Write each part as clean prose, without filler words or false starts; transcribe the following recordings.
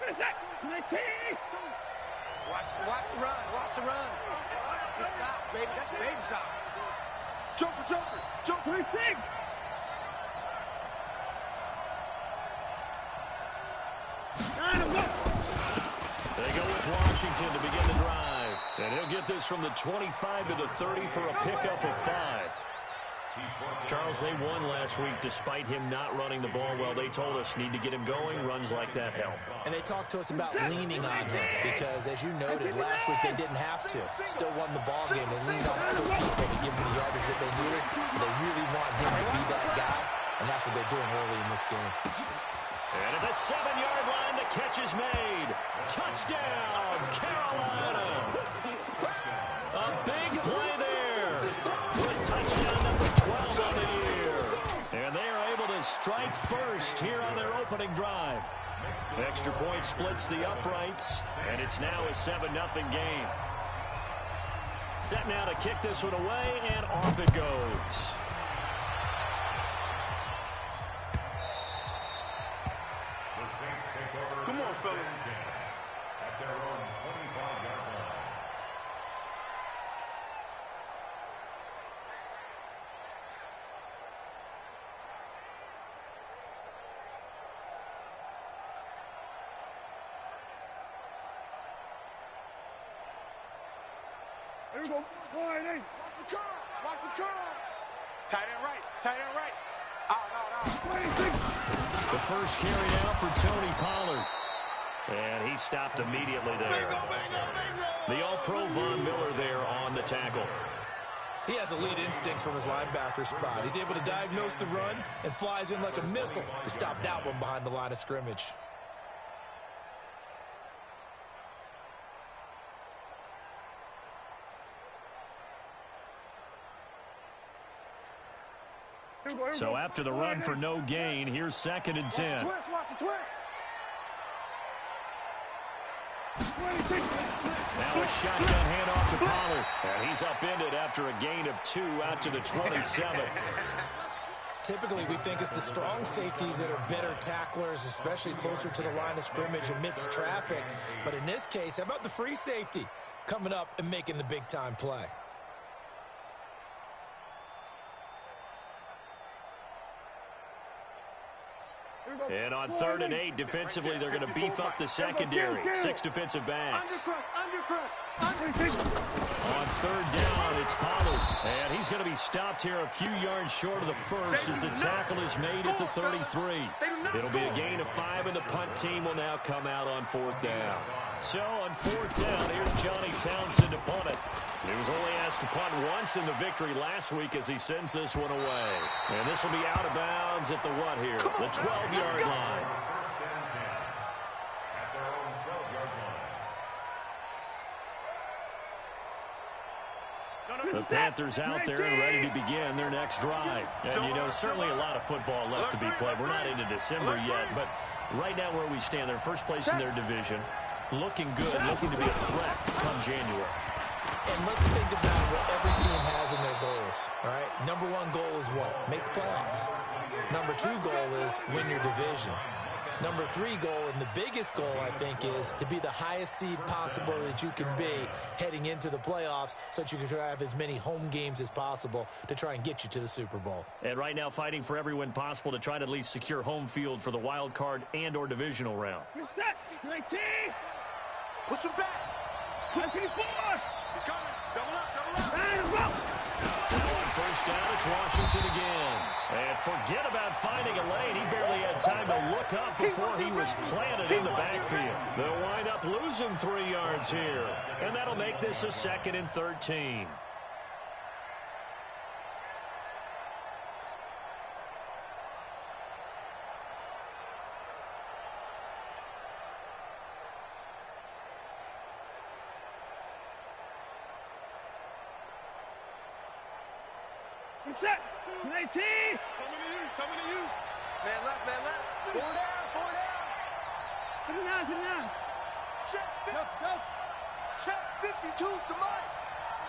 Watch the run. Watch the run. Good shot, baby. That's a baby shot. Jumper. 26. They go with Washington to begin the drive. And he'll get this from the 25 to the 30 for a pickup of 5. Charles, they won last week despite him not running the ball well. They told us need to get him going. Runs like that help. And they talked to us about leaning on him because, as you noted, last week they didn't have to. Still won the ball game. They leaned on other people to give them the yardage that they needed. But they really want him to be that guy, and that's what they're doing early in this game. And at the 7-yard line, the catch is made. Touchdown, Carolina. A big play there. With touchdown number 12 on the year. And they are able to strike first here on their opening drive. Extra point splits the uprights, and it's now a 7-0 game. Set now to kick this one away, and off it goes. Come on, fellas. At their own 25-yard line. Here we go. Watch the curl. Watch the curl. Tight end right. Out. The first carry now for Tony Pollard. And he stopped immediately there. The All-Pro Von Miller there on the tackle. He has elite instincts from his linebacker spot. He's able to diagnose the run and flies in like a missile to stop that one behind the line of scrimmage. So after the run for no gain, here's 2nd and 10. Watch the twist. Now a shotgun handoff to Pollard. And he's upended after a gain of 2 out to the 27. Typically, we think it's the strong safeties that are better tacklers, especially closer to the line of scrimmage amidst traffic. But in this case, how about the free safety coming up and making the big-time play? And on 3rd and 8, defensively, they're going to beef up the secondary. 6 defensive backs. On 3rd down, it's Pollard. And he's going to be stopped here a few yards short of the first as the tackle is made at the 33. It'll be a gain of 5, and the punt team will now come out on 4th down. So on 4th down, here's Johnny Townsend to punt it. He was only asked to punt once in the victory last week as he sends this one away. And this will be out of bounds at the what here? The 12-yard line. At their own 12-yard line. The Panthers out there and ready to begin their next drive. And, you know, certainly a lot of football left to be played. We're not into December yet, but right now where we stand, they're first place in their division. Looking good, looking to be a threat come January. And let's think about what every team has in their goals, all right? Number 1 goal is what? Make the playoffs. Number 2 goal is win your division. Number 3 goal, and the biggest goal, I think, is to be the highest seed possible that you can be heading into the playoffs so that you can have as many home games as possible to try and get you to the Super Bowl. And right now fighting for every win possible to try to at least secure home field for the wild card and or divisional round. You're set. 19. Push him back. 54. He's coming. Double up. Now on 1st down, it's Washington again. And forget about finding a lane. He barely had time to look up before he was planted in the backfield. They'll wind up losing 3 yards here. And that'll make this a 2nd and 13. You're set. 19. Coming to you. Man left. 4 down. Put it down. Check 52's to Mike.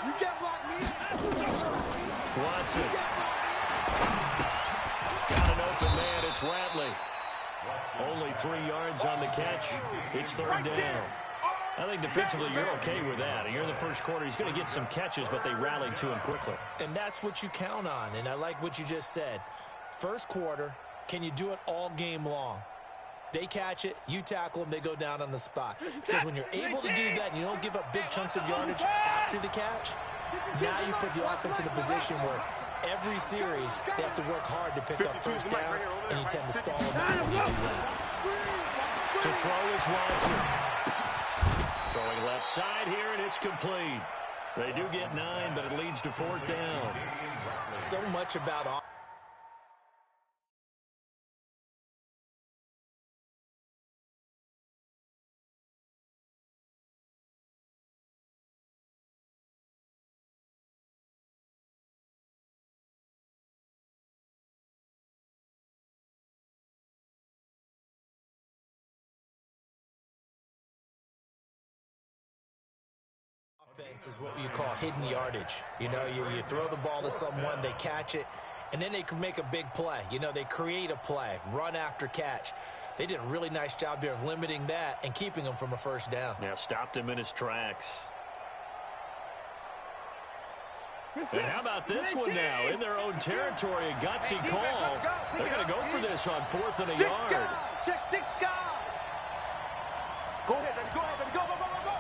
You can't block me. Watson. Got an open man. It's Ratley. only 3 yards on the catch. It's third down. I think defensively you're okay with that. You're in the first quarter. He's going to get some catches, but they rallied to him quickly. And that's what you count on, and I like what you just said. First quarter, can you do it all game long? They catch it, you tackle them, they go down on the spot. Because when you're able to do that and you don't give up big chunks of yardage after the catch, now you put the offense in a position where every series they have to work hard to pick up first downs, and you tend to stall them out when you do that. To throw is Watson. Throwing left side here, and it's complete. They do get 9, but it leads to fourth down. So much about offense is what you call hidden yardage. You know, you throw the ball to someone, they catch it, and then they can make a big play. You know, they create a play, run after catch. They did a really nice job there of limiting that and keeping him from a first down. Yeah, stopped him in his tracks. And how about this one now? In their own territory, a gutsy call. They're going to go for this on 4th and a yard. Check 6 guys. Go ahead, baby. Go ahead, baby. Go, go, go, go, go.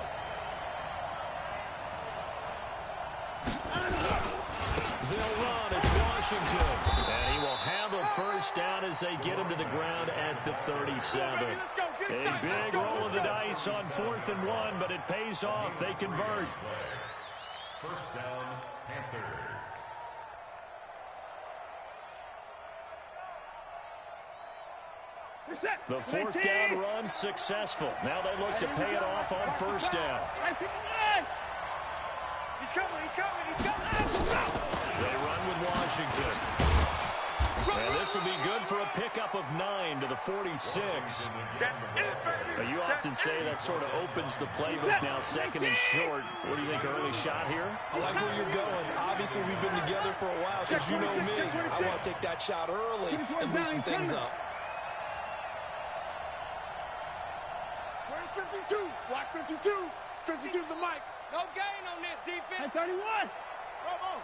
They'll run. It's Washington. And he will have a first down as they get him to the ground at the 37. A big roll of the dice on 4th and 1, but it pays off. They convert. First down, Panthers. The 4th down run successful. Now they look to pay it off on first down. He's coming, he's coming, he's coming. They run with Washington. And this will be good for a pickup of 9 to the 46. You often say that sort of opens the playbook now, 2nd and short. What do you think, early shot here? I like where you're going. Obviously, we've been together for a while because you know me. I want to take that shot early and loosen things up. Where's 52? Watch 52. 52's the mic. No gain on this defense. 31. Come on.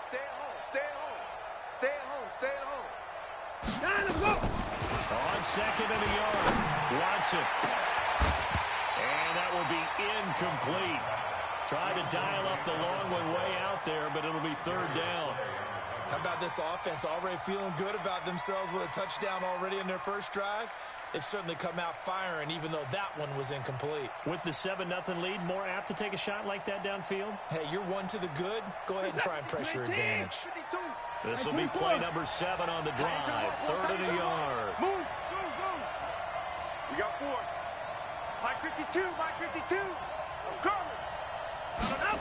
Stay at home. Stay at home. Stay at home. Stay at home. Down the go. On 2nd and a yard. Watson. And that will be incomplete. Try to dial up the long one way out there, but it'll be 3rd down. How about this offense already feeling good about themselves with a touchdown already in their first drive? They've certainly come out firing, even though that one was incomplete. With the 7-0 lead, more apt to take a shot like that downfield? Hey, you're 1 to the good. Go ahead and try and press your advantage. This will be play number 7 on the drive. 3rd and a yard. Move, move, move. We got 4. Mike 52, Mike 52. I'm coming. Out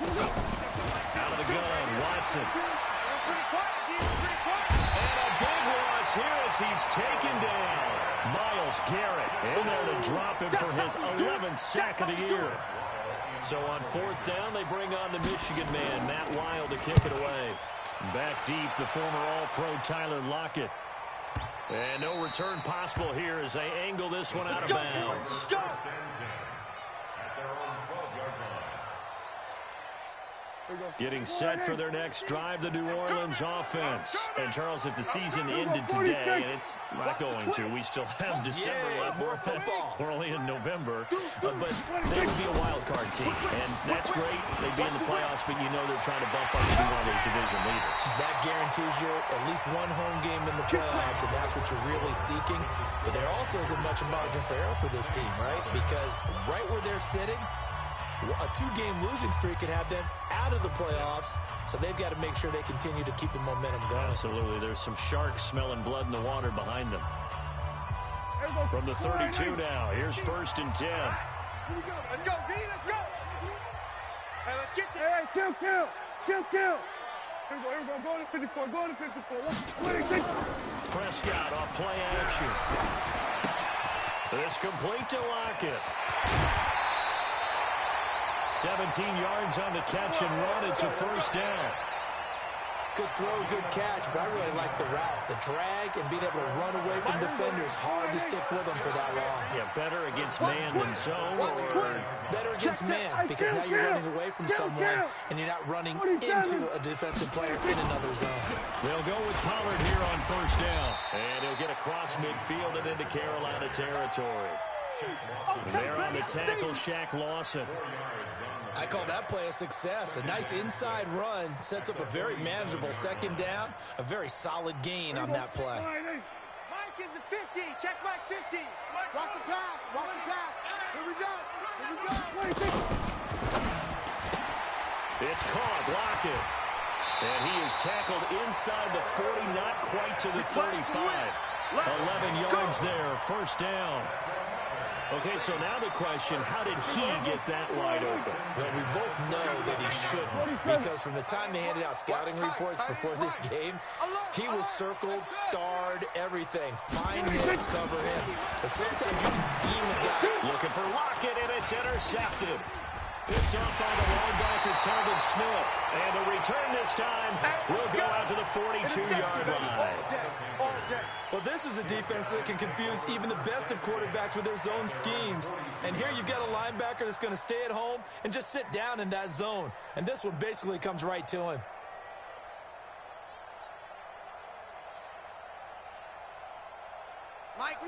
of the gun, Watson. Pretty quiet, G. Pretty quiet. And a big loss here as he's taken down. Myles Garrett in there to drop him for his 11th sack of the year. So on 4th down, they bring on the Michigan man, Matt Wild, to kick it away. Back deep, the former All-Pro Tyler Lockett. And no return possible here as they angle this one out of bounds. Go. Getting set for their next drive, the New Orleans offense. And, Charles, if the season ended today, and it's not going to, we still have December left. We're only in November. But they would be a wild card team, and that's great. They'd be in the playoffs, but you know they're trying to bump up to be one of those division leaders. That guarantees you at least one home game in the playoffs, and that's what you're really seeking. But there also isn't much margin for error for this team, right? Because right where they're sitting, a 2-game losing streak could have them out of the playoffs, so they've got to make sure they continue to keep the momentum going. Absolutely. There's some sharks smelling blood in the water behind them. From the 32 now, here's 1st and 10. Here we go. Let's go, D. Let's go. Hey, let's get there. Hey, kill. Here we go. Go to 54. Go to 54. Prescott off play action. It's complete to Lockett. 17 yards on the catch and run. It's a first down. Good throw, good catch, but I really like the route. The drag and being able to run away from defenders, hard to stick with them for that long. Yeah, better against man than zone. Better against man, because now you're running away from someone and you're not running into a defensive player in another zone. They'll go with Pollard here on first down. And he'll get across midfield and into Carolina territory. There on the tackle, Shaq Lawson. I call that play a success. A nice inside run sets up a very manageable second down. A very solid gain on that play. Mike is a 50. Check Mike 50. Watch the pass. Watch the pass. Here we go. Here we go. It's caught. Block it. And he is tackled inside the 40, not quite to the 35. 11 yards there, first down. Okay, so now the question, how did he get that wide open? Well, we both know that he shouldn't, because from the time they handed out scouting reports before this game, he was circled, starred, everything. Find him, cover him. But sometimes you can scheme a guy. Looking for Lockett, and it's intercepted. Picked off by the linebacker, Talbot Smith. And the return this time will go out to the 42-yard line. Well, this is a defense that can confuse even the best of quarterbacks with their zone schemes. And here you've got a linebacker that's going to stay at home and just sit down in that zone. And this one basically comes right to him.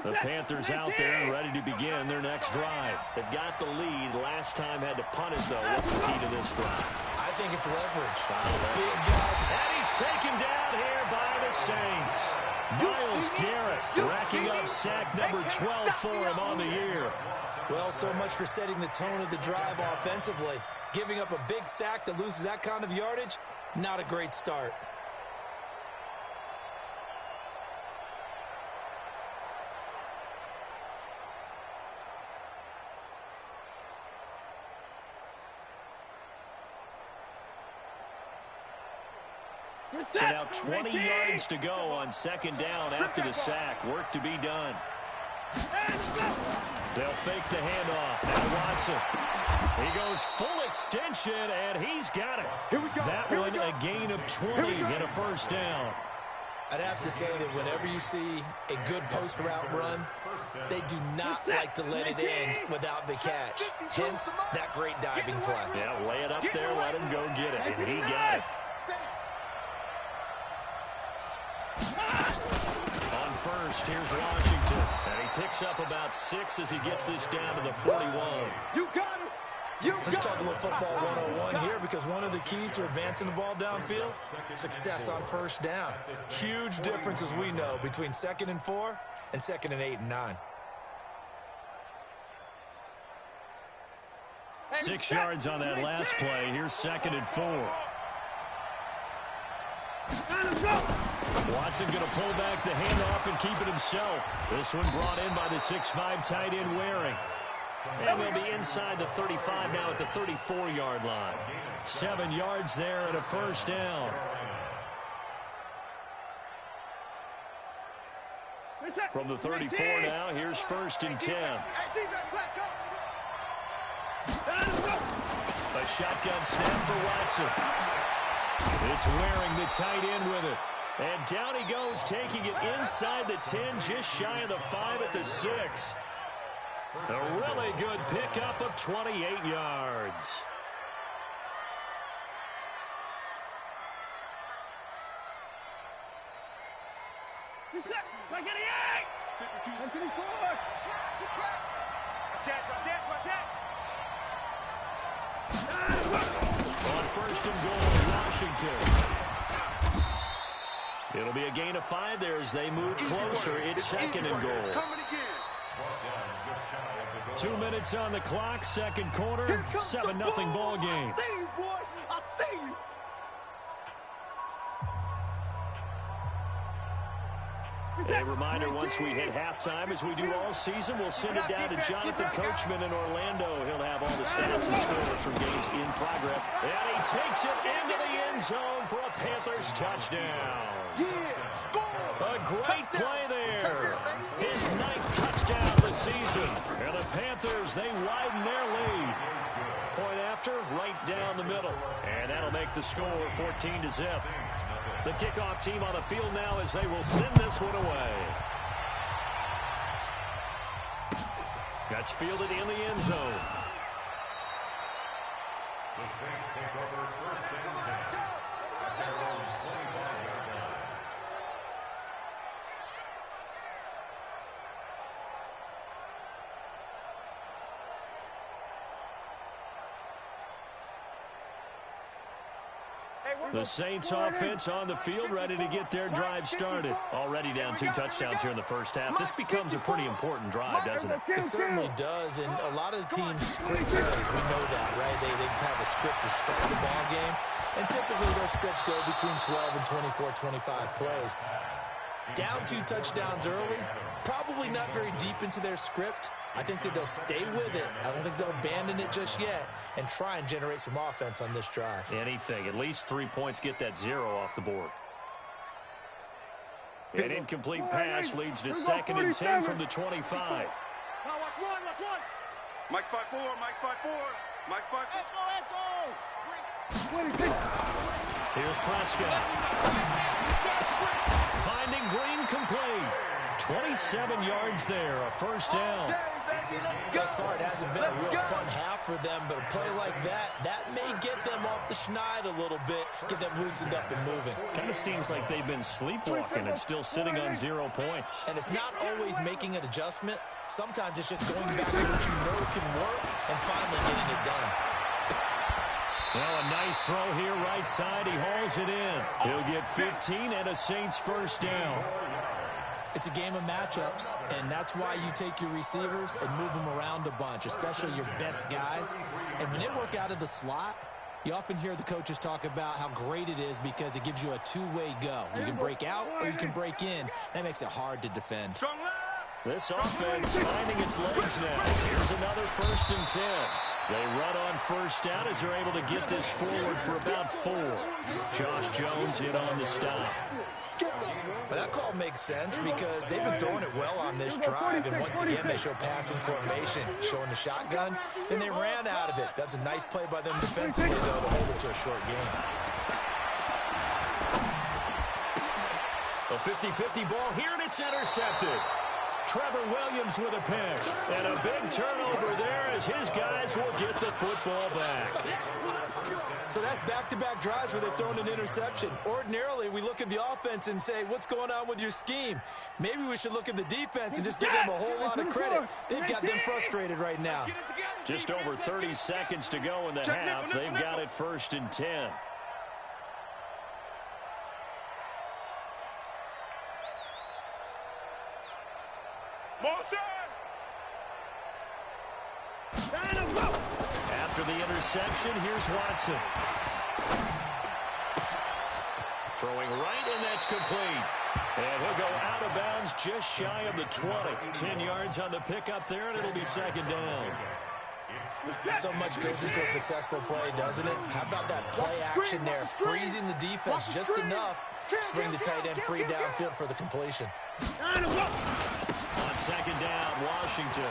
The Panthers out there ready to begin their next drive. They've got the lead. Last time had to punt it, though. What's the key to this drive? I think it's leverage. Big guy. And he's taken down here by the Saints. Myles Garrett racking up sack number 12 for him on the year. Well, so much for setting the tone of the drive offensively. Giving up a big sack that loses that kind of yardage, not a great start. So now 20 yards to go on second down after the sack. Work to be done. They'll fake the handoff. Now Watson. He goes full extension, and he's got it. That one a gain of 20 and a first down. I'd have to say that whenever you see a good post route run, they do not like to let it end without the catch. Hence, that great diving play. Yeah, lay it up there, let him go get it, and he got it. On first, here's Washington. And he picks up about 6 as he gets this down to the 41. You got it. Let's talk a little football 101 here, because one of the keys to advancing the ball downfield, success on first down. Huge difference, as we know, between 2nd and 4 and 2nd and 8 and 9. 6 yards on that last play. Here's 2nd and 4. Watson going to pull back the handoff and keep it himself. This one brought in by the 6'5" tight end Waring. And they'll be inside the 35 now at the 34-yard line. 7 yards there and a first down. From the 34 now, here's 1st and 10. A shotgun snap for Watson. It's Waring, the tight end, with it. And down he goes, taking it inside the 10, just shy of the 5 at the 6. A really good pickup of 28 yards. Watch On 1st and goal, Washington. It'll be a gain of 5 there as they move closer. It's 2nd and goal. 2 minutes on the clock, 2nd quarter, 7-0 ball game. I see you, boy. I see you. A reminder, once we hit halftime, as we do all season, we'll send it down to Jonathan Coachman in Orlando. He'll have all the stats and scores from games in progress. And he takes it into the end zone for a Panthers touchdown. A great play there. His 9th touchdown of the season. And the Panthers, they widen their lead. Point after, right down the middle. And that'll make the score 14-0. The kickoff team on the field now as they will send this one away. That's fielded in the end zone. The Saints take over first and 10 at their own 25-yard line. The Saints offense on the field, ready to get their drive started. Already down 2 touchdowns here in the first half. This becomes a pretty important drive, doesn't it? It certainly does, and a lot of the teams script plays. We know that, right? They have a script to start the ball game, and typically those scripts go between 12 and 24, 25 plays. Down 2 touchdowns early, probably not very deep into their script. I think that they'll stay with it. I don't think they'll abandon it just yet and try and generate some offense on this drive. Anything. At least 3 points, get that 0 off the board. An incomplete pass leads to 2nd and 10 from the 25. Watch one. Mike spot 4, Mike spot 4. Mike spot 4. Here's Prescott. Finding Green complete. 27 yards there, a first down. Thus far, it hasn't been a real fun half for them, but a play like that may get them off the schneid a little bit, get them loosened up and moving. Kind of seems like they've been sleepwalking and still sitting on 0 points. And it's not always making an adjustment. Sometimes it's just going back to what you know can work and finally getting it done. Well, a nice throw here right side. He hauls it in. He'll get 15 and a Saints first down. It's a game of matchups, and that's why you take your receivers and move them around a bunch, especially your best guys. And when they work out of the slot, you often hear the coaches talk about how great it is because it gives you a two-way go. You can break out or you can break in. That makes it hard to defend. This offense finding its legs now. Here's another 1st and 10. They run on first down as they're able to get this forward for about 4. Josh Jones in on the stop. But that call makes sense because they've been throwing it well on this drive, and once again they show passing formation, showing the shotgun. Then they ran out of it. That's a nice play by them defensively, though, to hold it to a short game. A 50-50 ball here, and it's intercepted. Trevor Williams with a pick. And a big turnover there as his guys will get the football back. So that's back-to-back drives where they've thrown an interception. Ordinarily, we look at the offense and say, what's going on with your scheme? Maybe we should look at the defense and just give them a whole lot of credit. They've got them frustrated right now. Just over 30 seconds to go in the half. They've got it 1st and 10. After the interception, here's Watson. Throwing right, and that's complete. And he'll go out of bounds just shy of the 20. 10 yards on the pickup there, and it'll be 2nd down. So much goes into a successful play, doesn't it? How about that play action there? Freezing the defense just enough to bring the tight end free downfield for the completion. On 2nd down, Washington.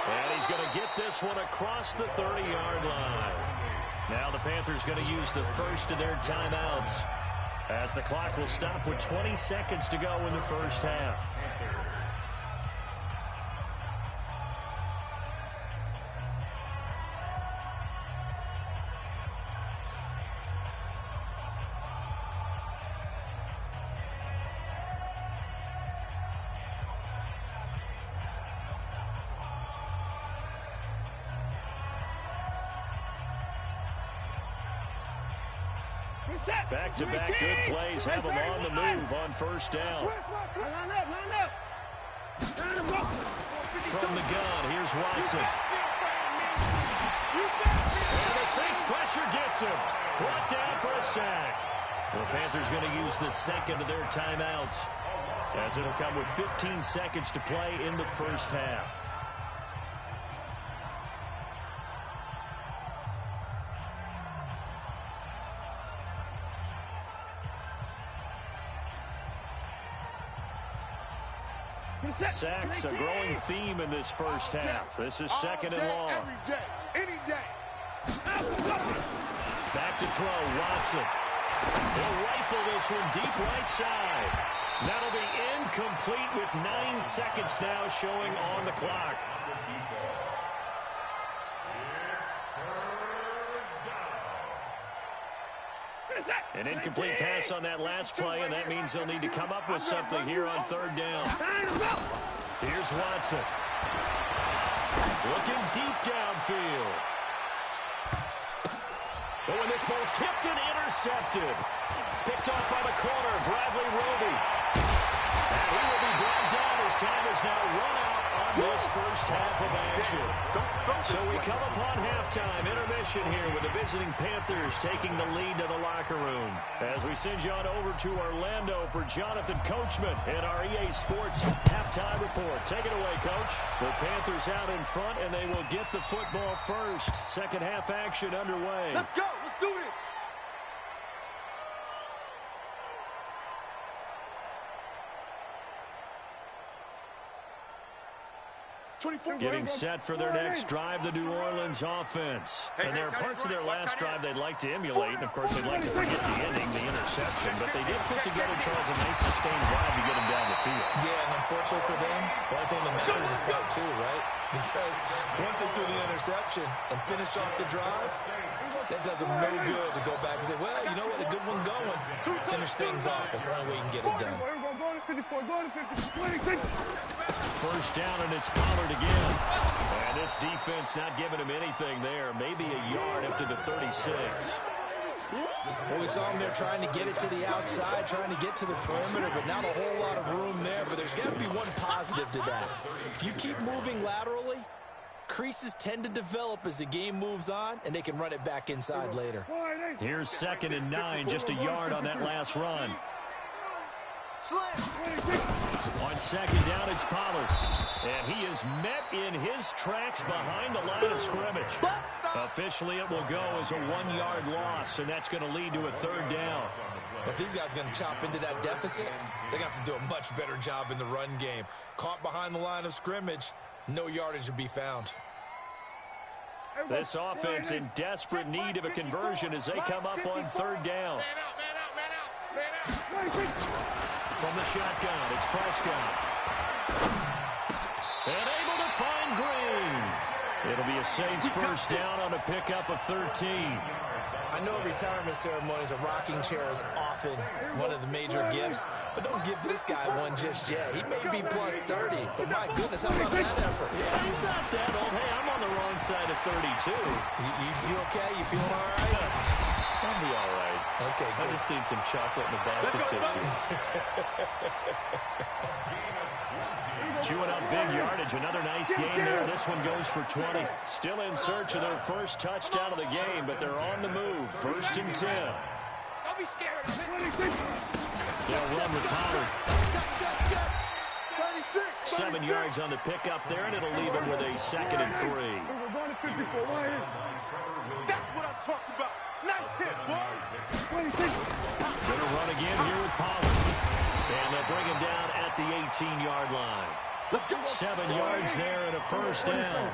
And he's going to get this one across the 30-yard line. Now the Panthers going to use the first of their timeouts as the clock will stop with 20 seconds to go in the first half. Back-to-back good plays have them on the move on first down. From the gun, here's Watson. And the Saints pressure gets him. Brought down for a sack. The Panthers going to use the second of their timeouts as it'll come with 15 seconds to play in the first half. Sacks, a growing theme in this first half. This is 2nd and long. Every day, any day. Back to throw, Watson. He'll rifle this one deep right side. That'll be incomplete with 9 seconds now showing on the clock. An incomplete pass on that last play, and that means they'll need to come up with something here on third down. Here's Watson. Looking deep downfield. Oh, and this ball's tipped and intercepted. Picked off by the corner, Bradley Roby. And he will be brought down as time is now run out on this first half of action. So we come upon halftime, intermission here with the visiting Panthers taking the lead to the locker room. As we send you on over to Orlando for Jonathan Coachman and our EA Sports halftime report. Take it away, Coach. The Panthers out in front, and they will get the football first. Second half action underway. Let's go. Let's do this. Getting set for their next drive, the New Orleans offense. And there are parts of their last drive they'd like to emulate. And, of course, they'd like to forget the ending, the interception. But they did put together, Charles, a nice sustained drive to get them down the field. Yeah, and unfortunately for them, the only thing that matters is part two, right? Because once they threw the interception and finished off the drive, that does them no good to go back and say, well, you know what, a good one going. Finish things off. That's the only way you can get it done. First down, and it's Pollard again. And this defense not giving him anything there. Maybe a yard up to the 36. Well, we saw him there trying to get it to the outside, trying to get to the perimeter, but not a whole lot of room there. But there's got to be one positive to that. If you keep moving laterally, creases tend to develop as the game moves on, and they can run it back inside later. Here's 2nd and 9, just a yard on that last run. On 2nd down, it's Pollard. And he is met in his tracks behind the line of scrimmage. Officially, it will go as a 1-yard loss, and that's going to lead to a 3rd down. If these guys are going to chop into that deficit, they're going to have to do a much better job in the run game. Caught behind the line of scrimmage, no yardage will be found. This offense in desperate need of a conversion as they come up on 3rd down. Man out. From the shotgun, it's Prescott. And able to find Green. It'll be a Saints first down on a pickup of 13. I know retirement ceremonies, a rocking chair is often one of the major gifts, but don't give this guy one just yet. He may be plus 30, but my goodness, how about that effort? Yeah, he's not that old. Hey, I'm on the wrong side of 32. You okay? You feeling all right? I'll be all right. Okay, good. I just need some chocolate and a box of tissue. Chewing up big yardage. Another nice gain there. This one goes for 20. Still in search of their first touchdown of the game, but they're on the move. 1st and 10. Don't be scared. They'll run with Pollard. 36. 7 yards on the pickup there, and it'll leave them with a 2nd and 3. That's what I'm talking about. Nice hit, boy. Gonna run again here with Pollard. And they'll bring him down at the 18-yard line. 7 yards there and a first down.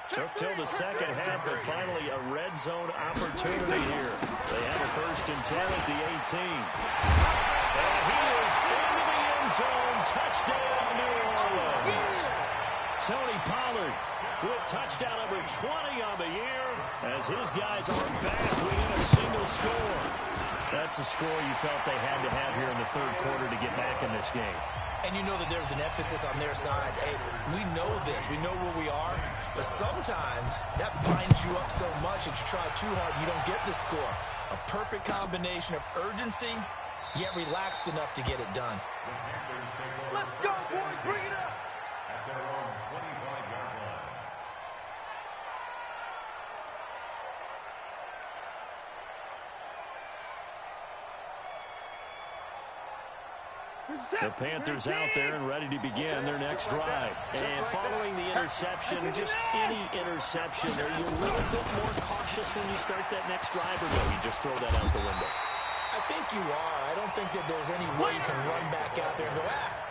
Took till the second half, but finally a red zone opportunity here. They have a 1st and 10 at the 18. And he is into the end zone. Touchdown, New Orleans. Tony Pollard with touchdown number 20 on the year as his guys are back within a single score. That's a score you felt they had to have here in the 3rd quarter to get back in this game. And you know that there's an emphasis on their side. Hey, we know this. We know where we are. But sometimes that binds you up so much that you try too hard, you don't get the score. A perfect combination of urgency, yet relaxed enough to get it done. Let's go, boys. Bring it up. At their own 25-yard line. The Panthers out there and ready to begin their next drive. And following the interception, just any interception, are you a little bit more cautious when you start that next drive, or no, you just throw that out the window? I think you are. I don't think that there's any way you can run back out there and go,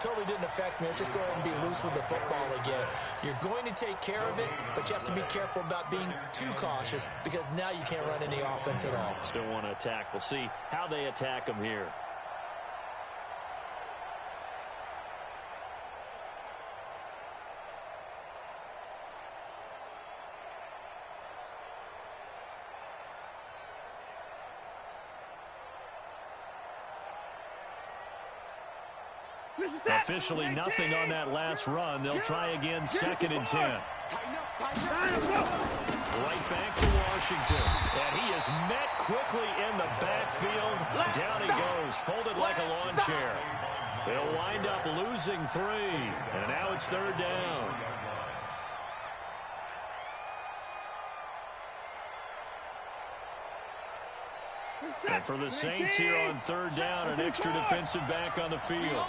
totally didn't affect me. Let's just go ahead and be loose with the football again. You're going to take care of it, but you have to be careful about being too cautious because now you can't run any offense at all. Still want to attack. We'll see how they attack them here. Officially nothing on that last run. They'll try again, 2nd and 10. Right back to Washington. And he is met quickly in the backfield. Down he goes, folded like a lawn chair. They'll wind up losing 3. And now it's 3rd down. And for the Saints here on 3rd down, an extra defensive back on the field.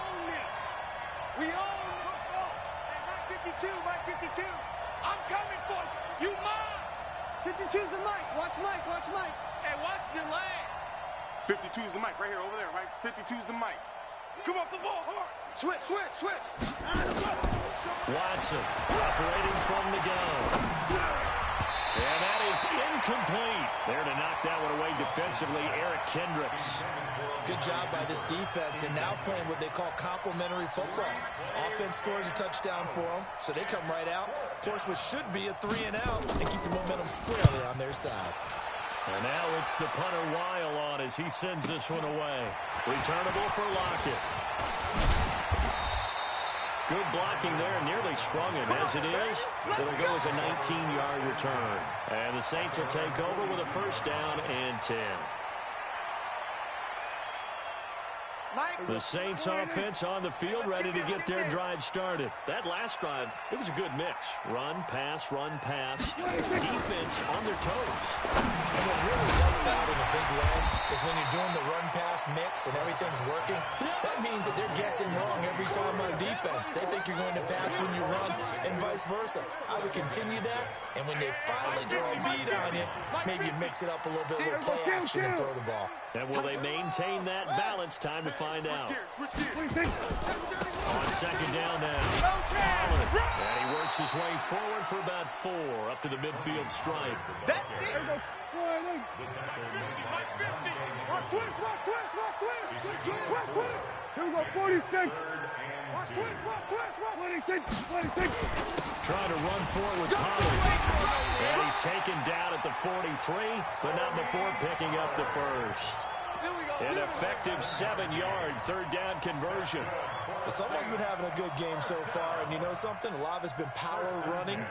We own it. Hey, Mike 52. I'm coming for you. You mine. 52's the Mike. Watch Mike. Hey, watch the lane. 52's the Mike right here, over there, right? 52's the Mike. Come off the ball hard. Switch. Watson operating from the gun. And that is incomplete. There to knock that one away defensively, Eric Kendricks. Good job by this defense, and now playing what they call complementary football. Offense scores a touchdown for them, so they come right out, force what should be a 3 and out, and keep the momentum squarely on their side. And now it's the punter Weil on as he sends this one away. Returnable for Lockett. Good blocking there, nearly sprung him. As it is, it'll go as a 19-yard return. And the Saints will take over with a 1st down and 10. The Saints offense on the field, ready to get their drive started. That last drive, it was a good mix. Run, pass. Defense on their toes. And what really jumps out in a big way is when you're doing the run-pass mix and everything's working, that means that they're guessing wrong every time on defense. They think you're going to pass when you run and vice versa. I would continue that, and when they finally draw a bead on you, maybe you mix it up a little bit with play action and throw the ball. And will they maintain that balance? Time to find out. On 2nd down now. Pollard. And he works his way forward for about 4 up to the midfield stripe. That's it. Trying to run forward with Pollard. And he's taken down at the 43, but not before picking up the 1st. An effective 7-yard 3rd down conversion. Someone's been having a good game so far, and you know something? A lot of it's been power running.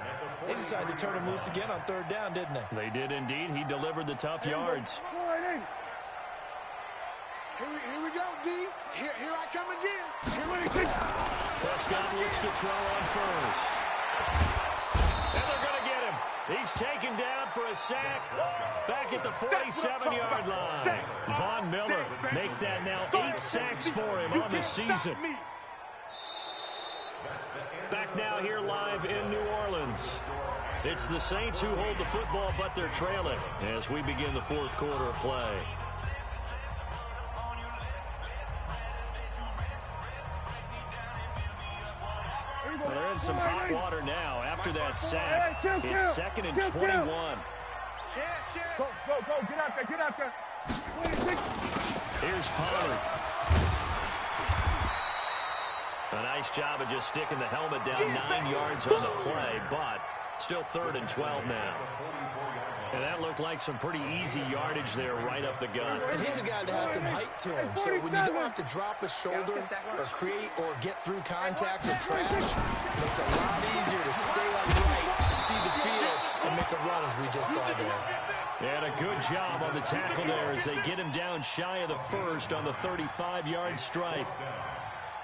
They decided to turn him loose again on 3rd down, didn't they? They did indeed. He delivered the tough yards. Here we go, D. Here I come again. Prescott looks to throw on 1st. And they're going to get him. He's taken down for a sack back at the 47-yard line. Von Miller make that now 8 sacks for him on the season. Back now here live in New Orleans. It's the Saints who hold the football, but they're trailing as we begin the 4th quarter of play. They're in some hot water now after that sack. It's 2nd and 21. Go, get out there. Here's Pollard. A nice job of just sticking the helmet down 9 yards on the play, but still 3rd and 12 now. And that looked like some pretty easy yardage there right up the gut. And he's a guy that has some height to him. So when you don't have to drop a shoulder or create or get through contact or trash, it's a lot easier to stay upright, see the field, and make a run as we just saw there. And a good job on the tackle there as they get him down shy of the 1st on the 35-yard stripe.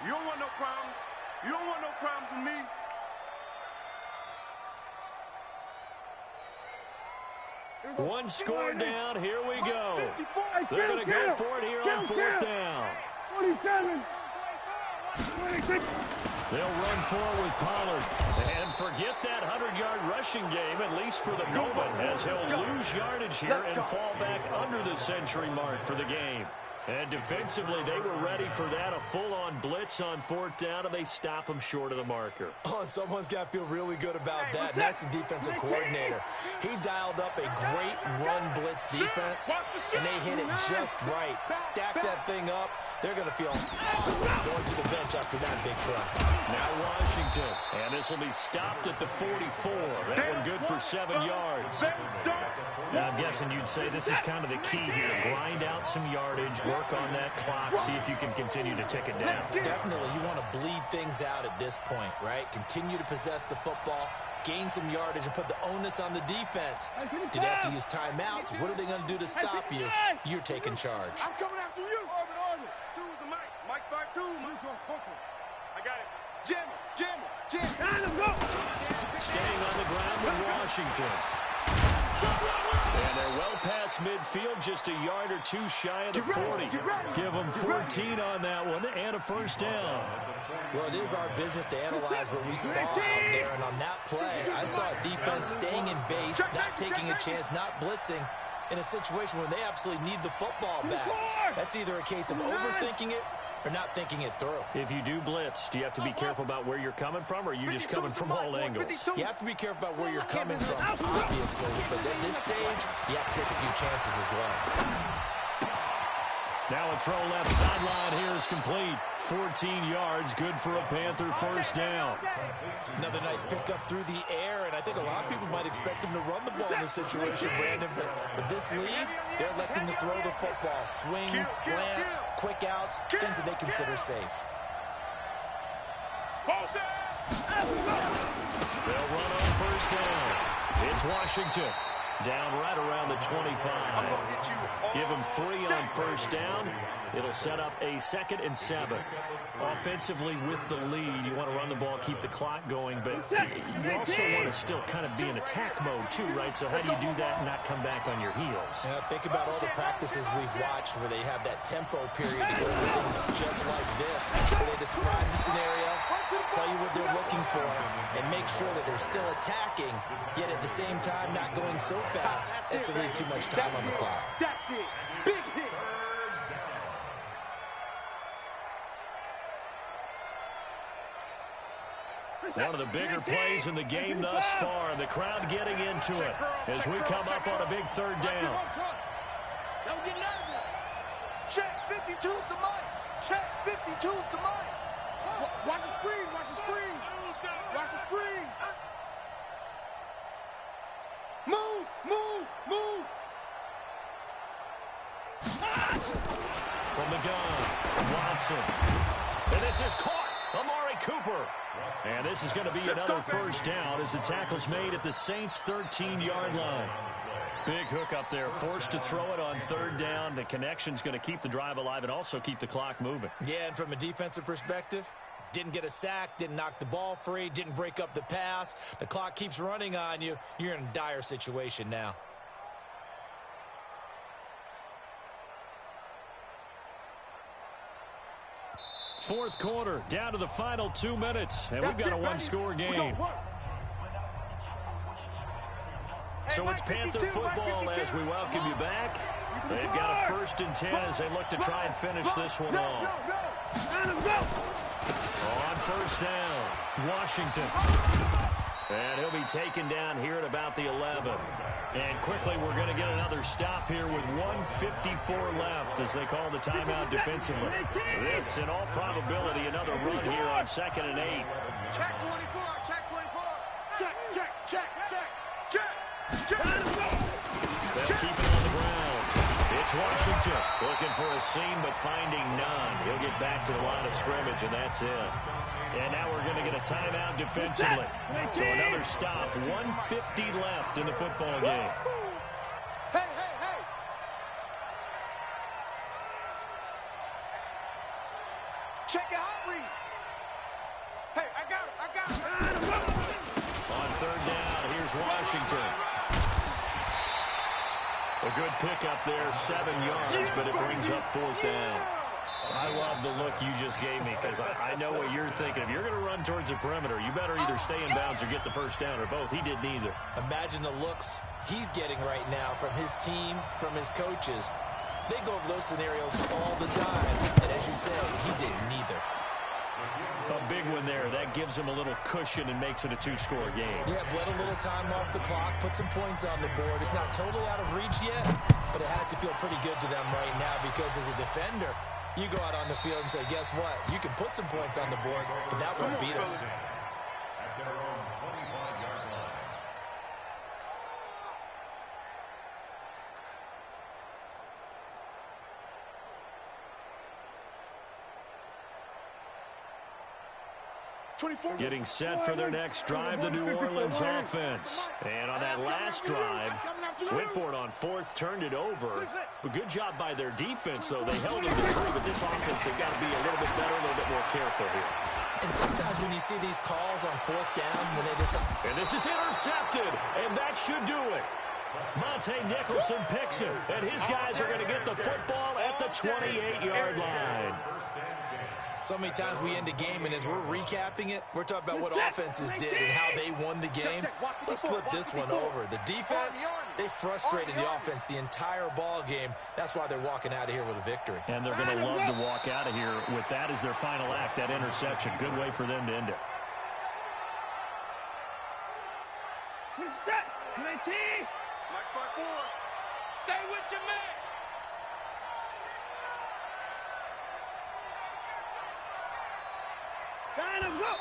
You don't want no problems. You don't want no problems with me. One score down. Here we go. They're going to go for it here on 4th down. 27. They'll run forward with Pollard. And forget that 100-yard rushing game, at least for the moment, as he'll lose yardage here and fall back under the century mark for the game. And defensively, they were ready for that. A full-on blitz on 4th down, and they stop them short of the marker. Oh, and someone's got to feel really good about that. And that's the defensive coordinator. He dialed up a great run blitz defense, and they hit it just right. Stack that thing up. They're going to feel awesome going to the bench after that big play. Now Washington, and this will be stopped at the 44. That one good for 7 yards. Now, I'm guessing you'd say this is kind of the key here. Grind out some yardage, work on that clock, see if you can continue to tick it down. Definitely, you want to bleed things out at this point, right? Continue to possess the football, gain some yardage, and put the onus on the defense. Do they have to use timeouts? What are they going to do to stop you? You're taking charge. I'm coming after you. Two with the mic. Mike 5-2. I got it. Jam it. Staying on the ground with Washington. And they're well past midfield, just a yard or two shy of the 40. Give them 14 on that one and a first down. Well, it is our business to analyze what we saw out there. And on that play, I saw a defense staying in base, not taking a chance, not blitzing in a situation where they absolutely need the football back. That's either a case of overthinking it or not thinking it through. If you do blitz, do you have to be careful about where you're coming from, or are you just coming from all angles? You have to be careful about where you're coming from, obviously. But at this stage, you have to take a few chances as well. Now a throw left sideline here is complete. 14 yards, good for a Panther first down. Another nice pickup through the air, and I think a lot of people might expect him to run the ball in this situation, Brandon. But with this lead, they're electing to throw the football. Swings, slants, quick outs, things that they consider safe. They'll run on first down. It's Washington. Down right around the 25. Give them 3 on first down. It'll set up a 2nd and 7. Offensively with the lead, you want to run the ball, keep the clock going, but you also want to still kind of be in attack mode too, right? So how do you do that and not come back on your heels? Yeah, think about all the practices we've watched where they have that tempo period to go through things just like this, where they describe the scenario, tell you what they're looking for, and make sure that they're still attacking, yet at the same time not going so fast as to leave too much time on the clock. That's it. Big hit. One of the bigger plays in the game thus far, and the crowd getting into it as we come up on a big 3rd down. Don't get nervous. Check 52's the mic. Check 52's the mic. Watch the screen. Watch the screen. Watch the screen. Move. From the gun, Watson. And this is caught. Amari Cooper. And this is going to be another first down as the tackle's made at the Saints' 13-yard line. Big hook up there, forced to throw it on 3rd down. The connection's going to keep the drive alive and also keep the clock moving. Yeah, and from a defensive perspective, didn't get a sack, didn't knock the ball free, didn't break up the pass. The clock keeps running on you. You're in a dire situation now. Fourth quarter, down to the final 2 minutes, and we've got a one-score game. So it's Panther football as we welcome you back. They've got a 1st and 10 as they look to try and finish this one off. On first down, Washington. And he'll be taken down here at about the 11. And quickly, we're going to get another stop here with 1:54 left as they call the timeout defensively. This, in all probability, another run here on 2nd and 8. Check 24. Check 24. Check. They'll keep it on the ground. It's Washington looking for a seam but finding none. He'll get back to the line of scrimmage, and that's it. And now we're going to get a timeout defensively. So another stop. 1:50 left in the football game. Hey. Check your hot read. Hey, I got it. On 3rd down, here's Washington. A good pickup there, 7 yards, but it brings up 4th down. I love the look you just gave me because I know what you're thinking. If you're going to run towards the perimeter, you better either stay in bounds or get the first down, or both. He did neither. Imagine the looks he's getting right now from his team, from his coaches. They go over those scenarios all the time. And as you say, he didn't either. A big one there. That gives him a little cushion and makes it a two-score game. Yeah, bled a little time off the clock, put some points on the board. It's not totally out of reach yet, but it has to feel pretty good to them right now because as a defender, you go out on the field and say, guess what? You can put some points on the board, but that won't beat us. At their own 25-yard line. Getting set for their next drive, the New Orleans offense. And on that last drive, went for it on fourth, turned it over. But good job by their defense, though. They held it to 3, but this offense, they've got to be a little bit better, a little bit more careful here. And sometimes when you see these calls on fourth down, when they decide... And this is intercepted, and that should do it. Monte Nicholson picks it, and his guys are going to get the football at the 28-yard line. So many times we end a game, and as we're recapping it, we're talking about what offenses did and how they won the game. Let's flip this one over. The defense, they frustrated the offense the entire ball game. That's why they're walking out of here with a victory. And they're going to love to walk out of here with that as their final act, that interception. Good way for them to end it. Set. Match by 4. Stay with your man.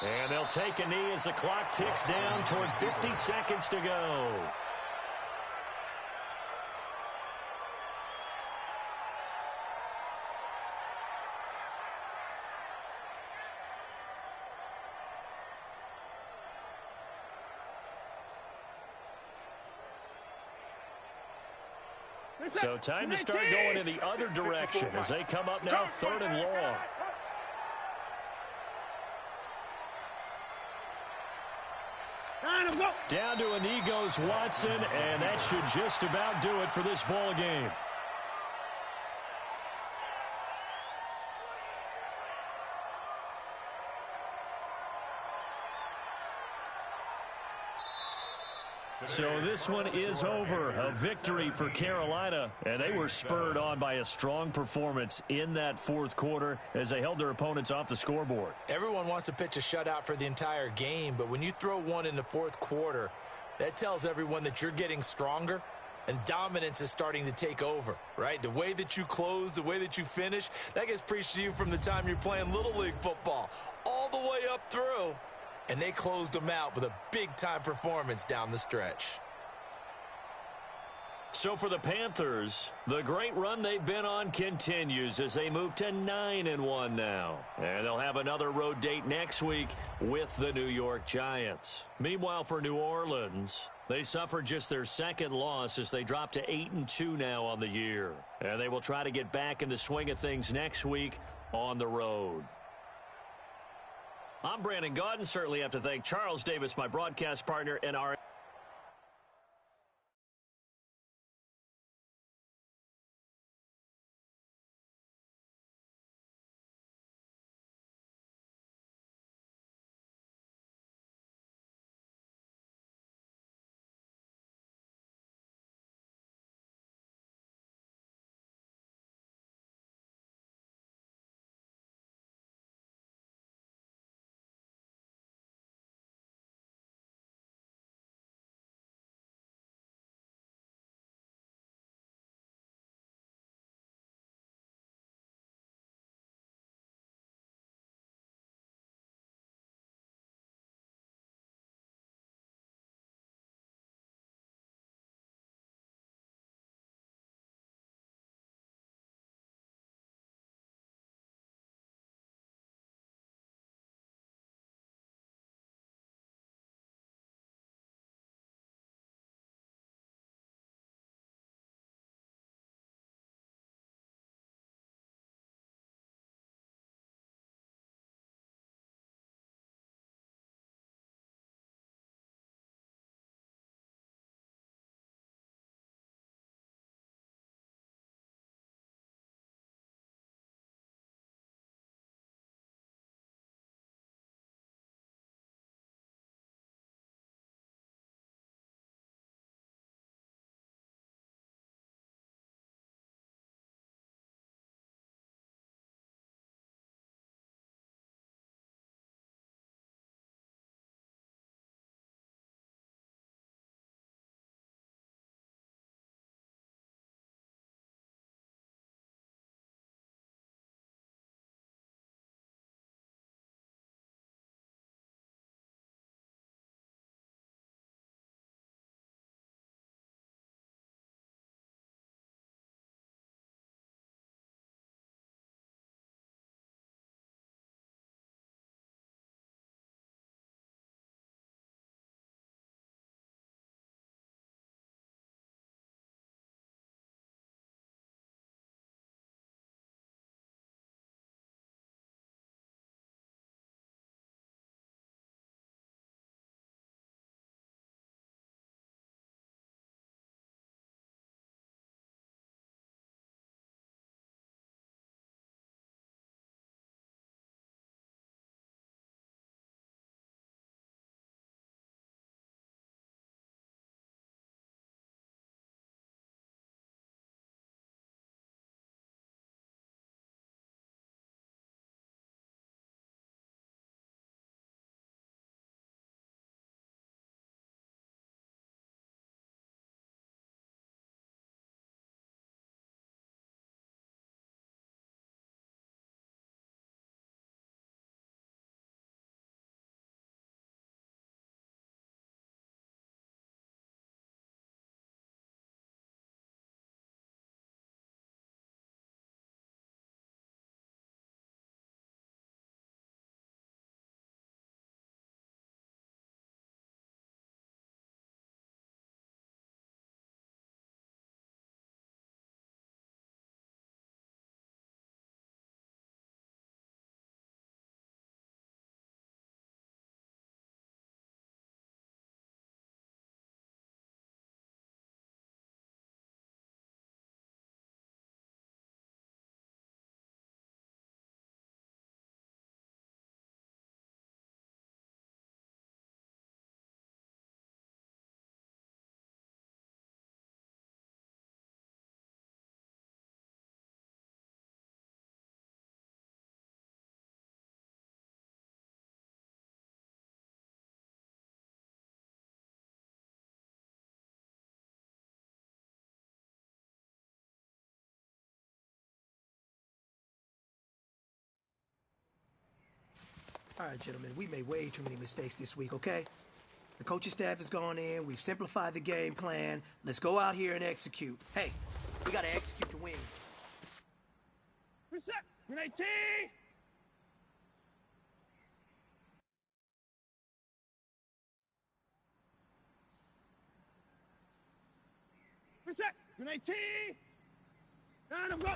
And they'll take a knee as the clock ticks down toward 50 seconds to go. So time to start going in the other direction as they come up now 3rd and long. Down to a knee goes Watson, and that should just about do it for this ball game. So this one is over. A victory for Carolina, and they were spurred on by a strong performance in that fourth quarter as they held their opponents off the scoreboard. Everyone wants to pitch a shutout for the entire game, but when you throw one in the fourth quarter, that tells everyone that you're getting stronger and dominance is starting to take over, right? The way that you close, the way that you finish, that gets preached to you from the time you're playing Little League football all the way up through. And they closed them out with a big-time performance down the stretch. So for the Panthers, the great run they've been on continues as they move to 9-1 now. And they'll have another road date next week with the New York Giants. Meanwhile, for New Orleans, they suffered just their second loss as they drop to 8-2 now on the year. And they will try to get back in the swing of things next week on the road. I'm Brandon Gaudin. Certainly have to thank Charles Davis, my broadcast partner, and our All right, gentlemen, we made way too many mistakes this week, okay? The coaching staff has gone in. We've simplified the game plan. Let's go out here and execute. Hey, we got to execute to win. Reset. Grenade T. Reset. Grenade T. And I'm going.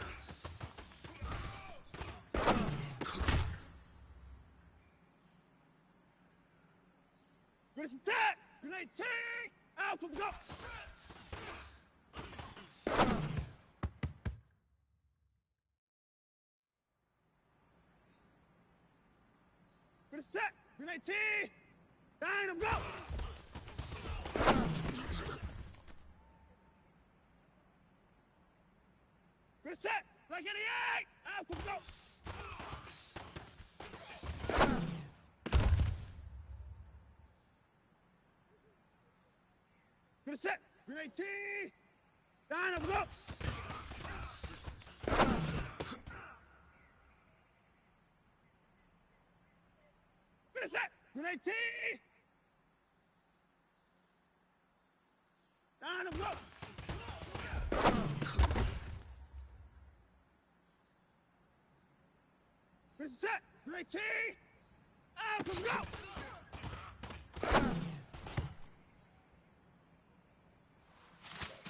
Reset. Grenade T. Out from go. Reset. Grenade T. And I'm go. Reset. Like 88. Out from go. Reset. Grenade T. And I'm go. Reset. Grenade T. And I'm go. Reset. Grenade T. Out from go.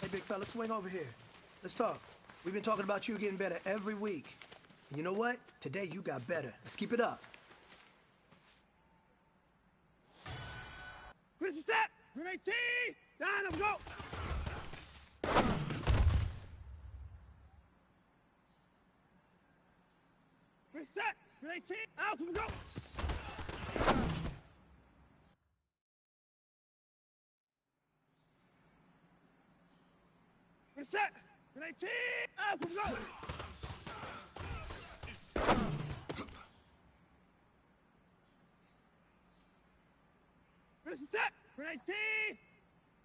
Hey, big fella, swing over here. Let's talk. We've been talking about you getting better every week. And you know what? Today you got better. Let's keep it up. Reset. Grenade T. And I'm go. Reset. Grenade T. Out from go. Reset. Grenade T. Out from go. Reset. Grenade T.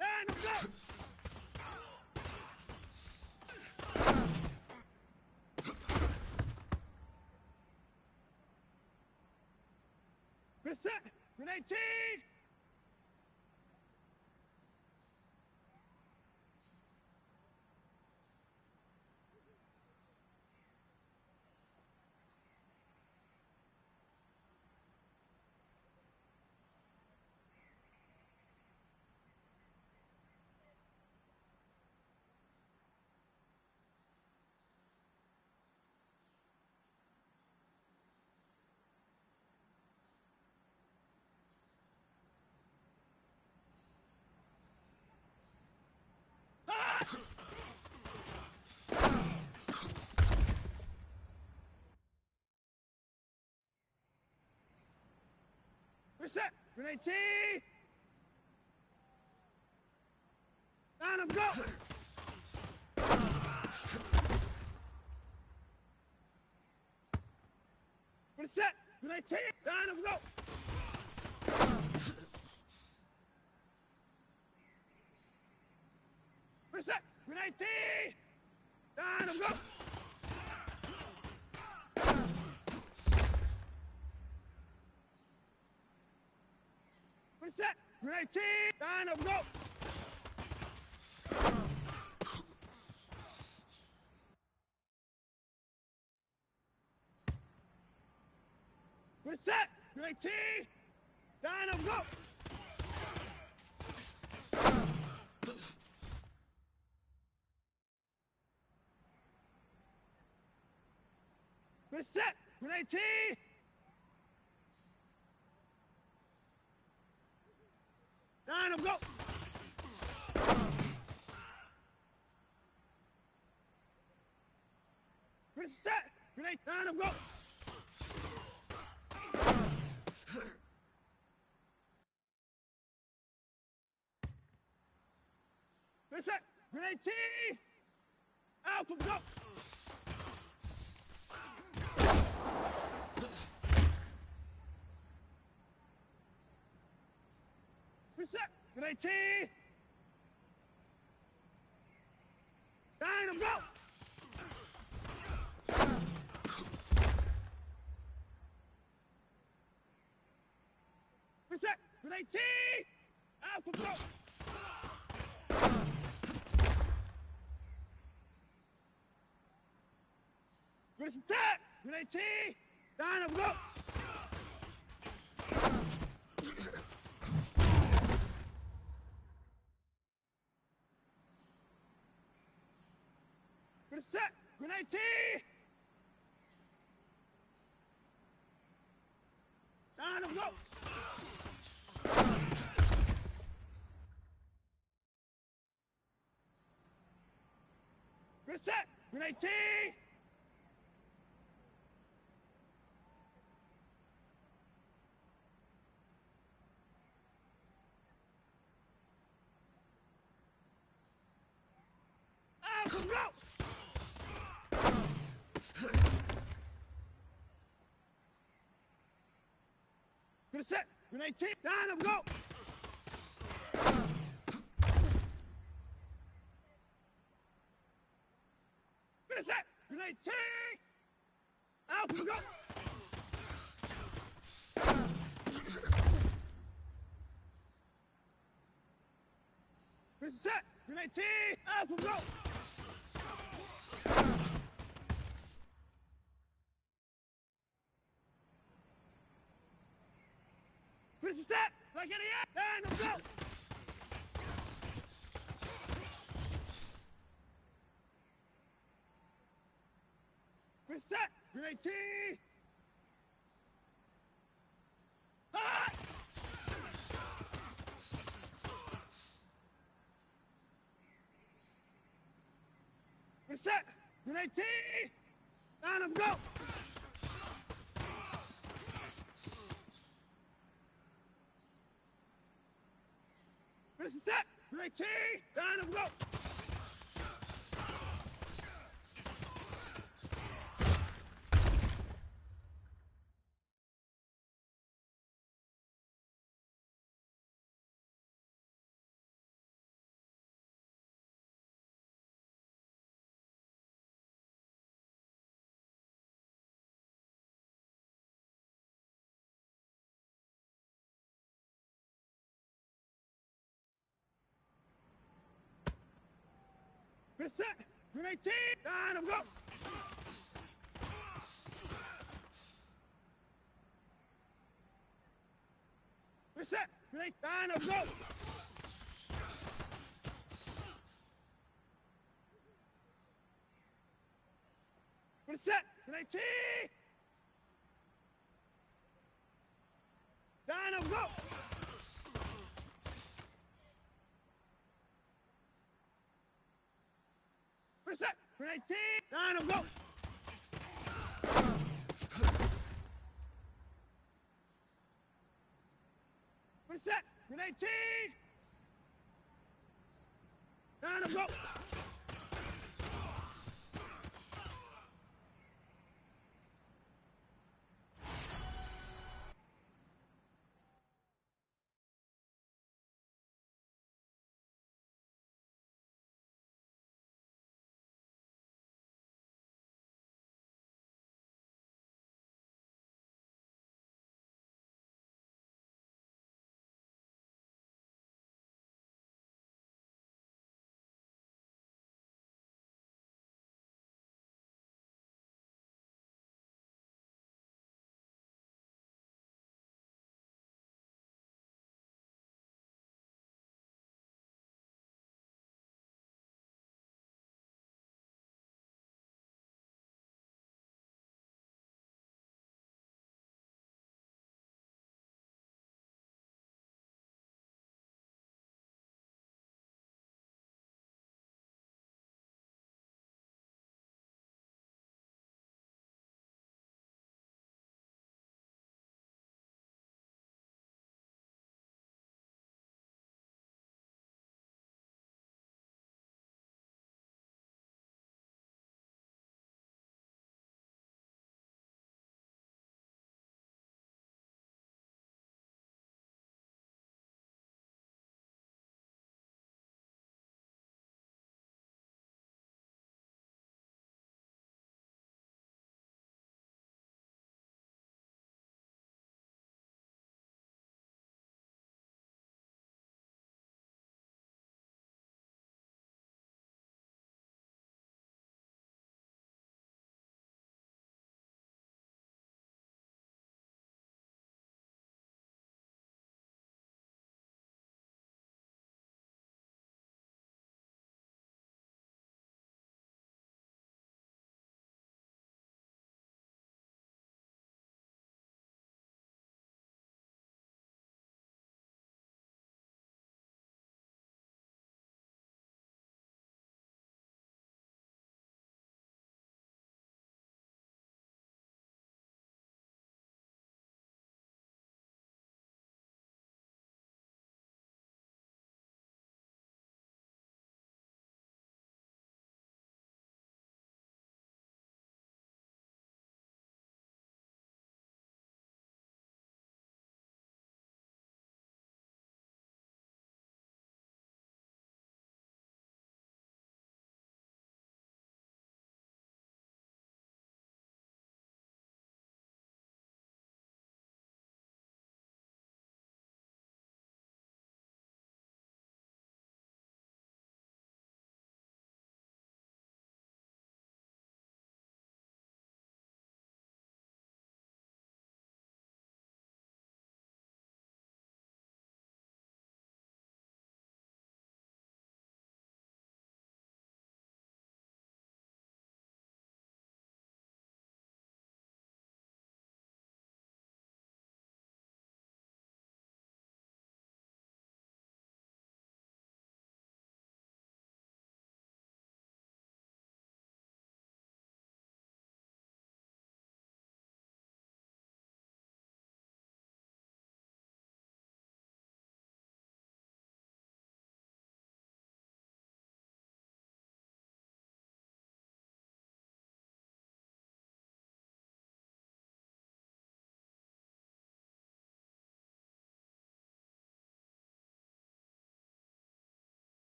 And I'm go. Reset. Grenade T. Reset. Grenade T. And I'm go. Reset. Grenade T. And I'm go. Reset. Grenade T. And I'm go. Reset. Grenade T. And I'm go. Reset. Grenade T. And I'm go. Reset. Grenade T. And I'm go. Reset. Grenade. And I'm go. Reset. Grenade T. Alpha go. Reset. Grenade T. And I'm go. Reset. Grenade T. Alpha go. Reset. Grenade T. Down and go. Reset. Grenade T. Down and go. Reset. Grenade T. Alpha go. Reset. Grenade T. Down and go. Reset. Grenade T. Alpha go. Reset. Grenade T. Alpha go. Reset. Like any and go. Reset. Grenade T. Ah! Reset. Grenade T. Down and go. Reset. Grenade T. Down and go. Reset. Grenade T. Down and go. Reset. Grenade down and go. Reset. Grenade T. Down and go. Reset. Grenade T. Down and go. Reset. Grenade T. Down and go.